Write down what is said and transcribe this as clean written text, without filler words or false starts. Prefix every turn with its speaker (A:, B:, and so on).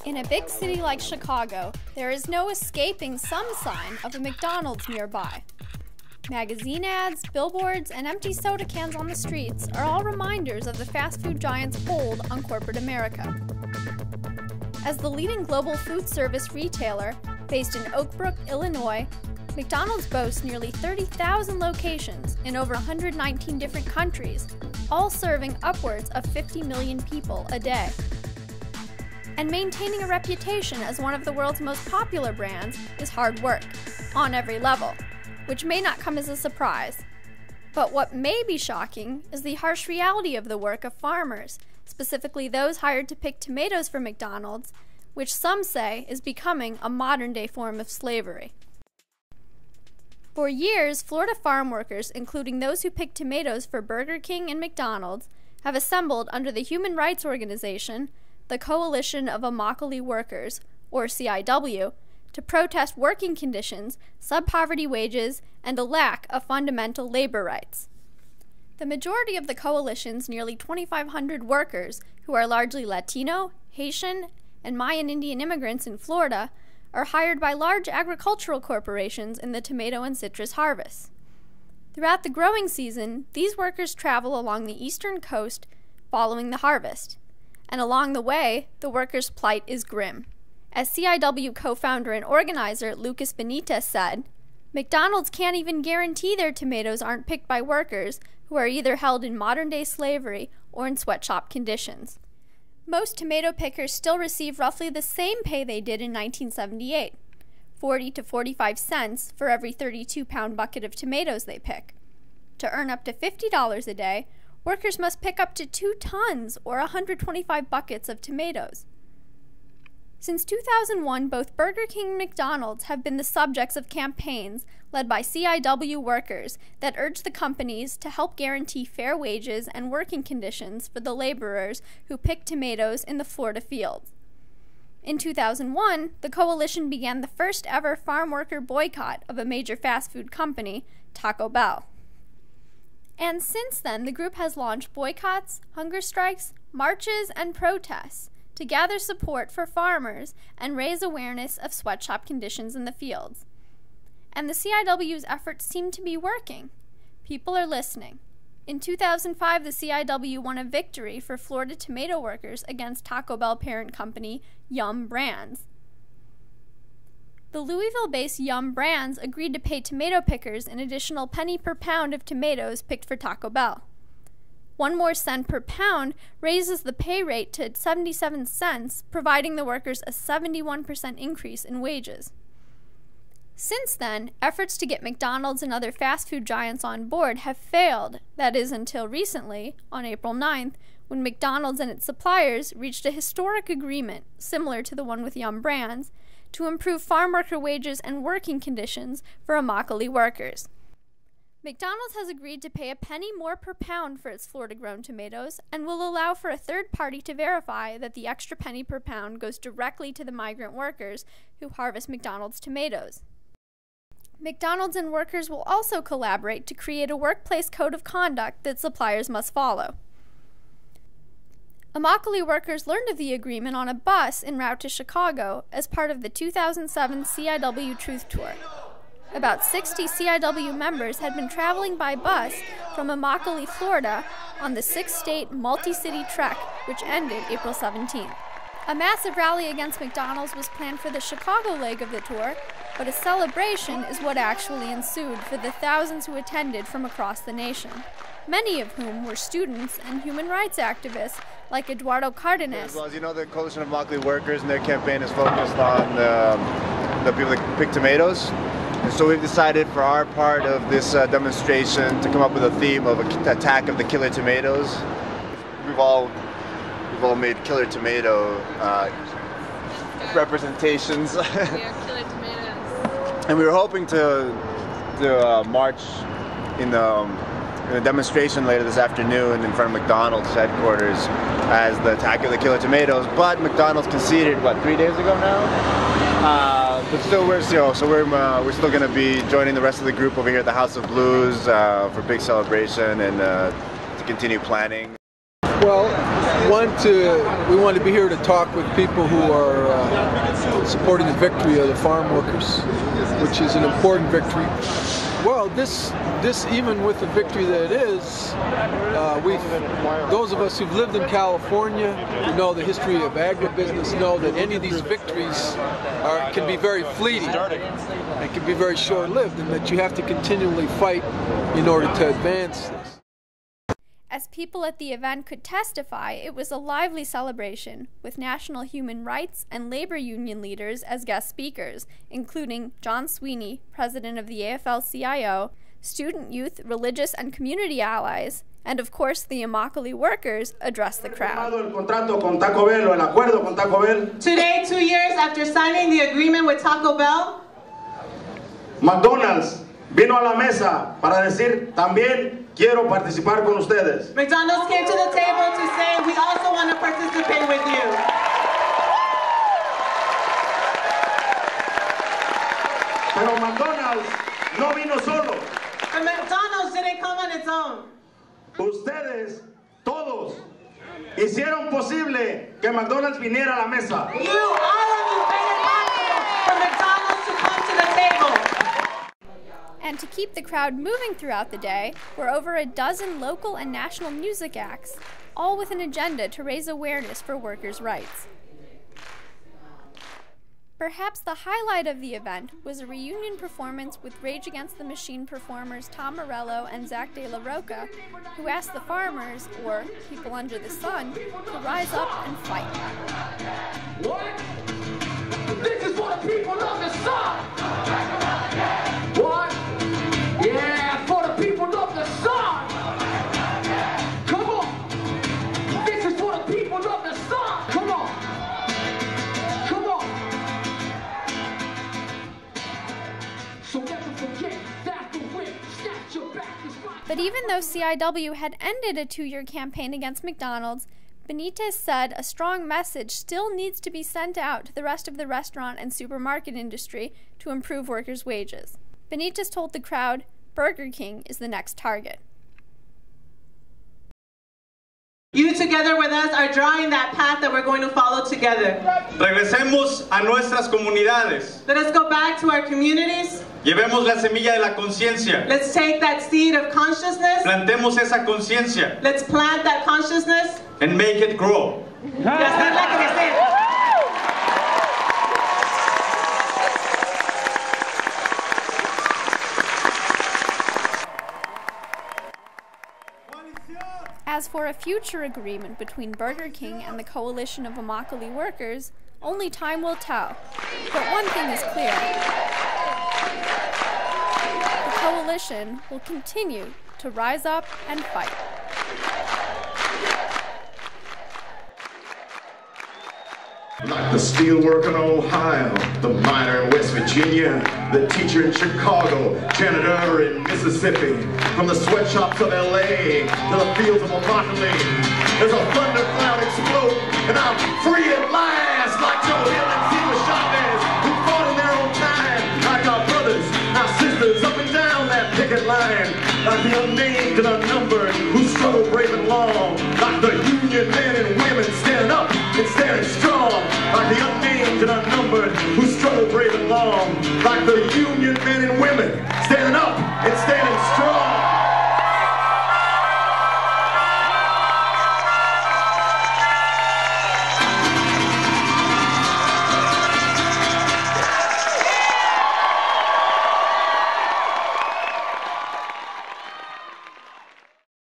A: In a big city like Chicago, there is no escaping some sign of a McDonald's nearby. Magazine ads, billboards, and empty soda cans on the streets are all reminders of the fast food giant's hold on corporate America. As the leading global food service retailer, based in Oak Brook, Illinois, McDonald's boasts nearly 30,000 locations in over 119 different countries, all serving upwards of 50 million people a day. And maintaining a reputation as one of the world's most popular brands is hard work, on every level, which may not come as a surprise. But what may be shocking is the harsh reality of the work of farmers, specifically those hired to pick tomatoes for McDonald's, which some say is becoming a modern-day form of slavery. For years, Florida farm workers, including those who pick tomatoes for Burger King and McDonald's, have assembled under the human rights organization, the Coalition of Immokalee Workers, or CIW, to protest working conditions, sub-poverty wages, and a lack of fundamental labor rights. The majority of the coalition's nearly 2,500 workers, who are largely Latino, Haitian, and Mayan Indian immigrants in Florida, are hired by large agricultural corporations in the tomato and citrus harvests. Throughout the growing season, these workers travel along the eastern coast following the harvest, and along the way, the workers' plight is grim. As CIW co-founder and organizer Lucas Benitez said, McDonald's can't even guarantee their tomatoes aren't picked by workers who are either held in modern-day slavery or in sweatshop conditions. Most tomato pickers still receive roughly the same pay they did in 1978, 40 to 45 cents for every 32-pound bucket of tomatoes they pick. To earn up to $50 a day, workers must pick up to 2 tons or 125 buckets of tomatoes. Since 2001, both Burger King and McDonald's have been the subjects of campaigns led by CIW workers that urge the companies to help guarantee fair wages and working conditions for the laborers who pick tomatoes in the Florida fields. In 2001, the coalition began the first ever farm worker boycott of a major fast food company, Taco Bell. And since then, the group has launched boycotts, hunger strikes, marches, and protests to gather support for farmers and raise awareness of sweatshop conditions in the fields. And the CIW's efforts seem to be working. People are listening. In 2005, the CIW won a victory for Florida tomato workers against Taco Bell parent company Yum Brands. The Louisville-based Yum Brands agreed to pay tomato pickers an additional penny per pound of tomatoes picked for Taco Bell. 1 more cent per pound raises the pay rate to 77 cents, providing the workers a 71% increase in wages. Since then, efforts to get McDonald's and other fast food giants on board have failed, that is until recently, on April 9th, when McDonald's and its suppliers reached a historic agreement, similar to the one with Yum Brands, to improve farm worker wages and working conditions for Immokalee workers. McDonald's has agreed to pay a penny more per pound for its Florida-grown tomatoes and will allow for a third party to verify that the extra penny per pound goes directly to the migrant workers who harvest McDonald's tomatoes. McDonald's and workers will also collaborate to create a workplace code of conduct that suppliers must follow. Immokalee workers learned of the agreement on a bus en route to Chicago as part of the 2007 CIW Truth Tour. About 60 CIW members had been traveling by bus from Immokalee, Florida, on the 6-state multi-city trek, which ended April 17th. A massive rally against McDonald's was planned for the Chicago leg of the tour, but a celebration is what actually ensued for the thousands who attended from across the nation, many of whom were students and human rights activists like Eduardo Cardenas.
B: Well, as you know, the Coalition of Immokalee Workers and their campaign is focused on the people that pick tomatoes. And so we've decided for our part of this demonstration to come up with a theme of an attack of the killer tomatoes. We've all made killer tomato representations.
C: Yeah, killer tomatoes.
B: And we were hoping to march in a demonstration later this afternoon in front of McDonald's headquarters as the attack of the killer tomatoes. But McDonald's conceded, what, 3 days ago now? But still, we're still going to be joining the rest of the group over here at the House of Blues for a big celebration and to continue planning.
D: Well, we want to be here to talk with people who are supporting the victory of the farm workers, which is an important victory. Well, this even with the victory that it is, those of us who've lived in California, who know the history of agribusiness, know that any of these victories can be very fleeting and can be very short-lived, and that you have to continually fight in order to advance this.
A: As people at the event could testify, it was a lively celebration, with national human rights and labor union leaders as guest speakers, including John Sweeney, president of the AFL-CIO, student, youth, religious, and community allies, and of course the Immokalee Workers addressed the crowd.
E: Today, 2 years after signing the agreement with Taco Bell,
F: McDonald's vino a la mesa para decir también quiero participar con ustedes.
E: McDonald's came to the table to say we also want to participate with you.
F: Pero McDonald's no vino solo.
E: But McDonald's didn't come on its own.
F: Ustedes, todos, hicieron posible que McDonald's viniera a la mesa.
E: You, all of you, made it possible for McDonald's to come to the table.
A: And to keep the crowd moving throughout the day were over a dozen local and national music acts, all with an agenda to raise awareness for workers' rights. Perhaps the highlight of the event was a reunion performance with Rage Against the Machine performers Tom Morello and Zach De La Roca, who asked the farmers, or people under the sun, to rise up and fight.
G: What? This is for the people of the sun! What? Yeah, for the people of the sun! Come on! This is for the people of the sun! Come on! Come on! So never forget that the whip snatch your back is right.
A: But even though CIW had ended a 2-year campaign against McDonald's, Benitez said a strong message still needs to be sent out to the rest of the restaurant and supermarket industry to improve workers' wages. Benitez told the crowd Burger King is the next target.
E: You together with us are drawing that path that we're going to follow together.
H: Regresemos a nuestras comunidades.
E: Let us go back to our communities.
H: Llevemos la semilla de la conciencia.
E: Let's take that seed of consciousness.
H: Plantemos esa conciencia.
E: Let's plant that consciousness.
H: And make it grow.
A: As for a future agreement between Burger King and the Coalition of Immokalee Workers, only time will tell. But one thing is clear. The coalition will continue to rise up and fight.
I: Like the steelworker in Ohio, the miner in West Virginia, the teacher in Chicago, janitor in Mississippi, from the sweatshops of LA to the fields of Immokalee, there's a thundercloud explode, and I'm free at last, like Joe Hill and Zima Chavez, who fought in their own time, like our brothers, our sisters, up and down that picket line, like the unnamed and unnumbered, who struggled brave and long, like the Union men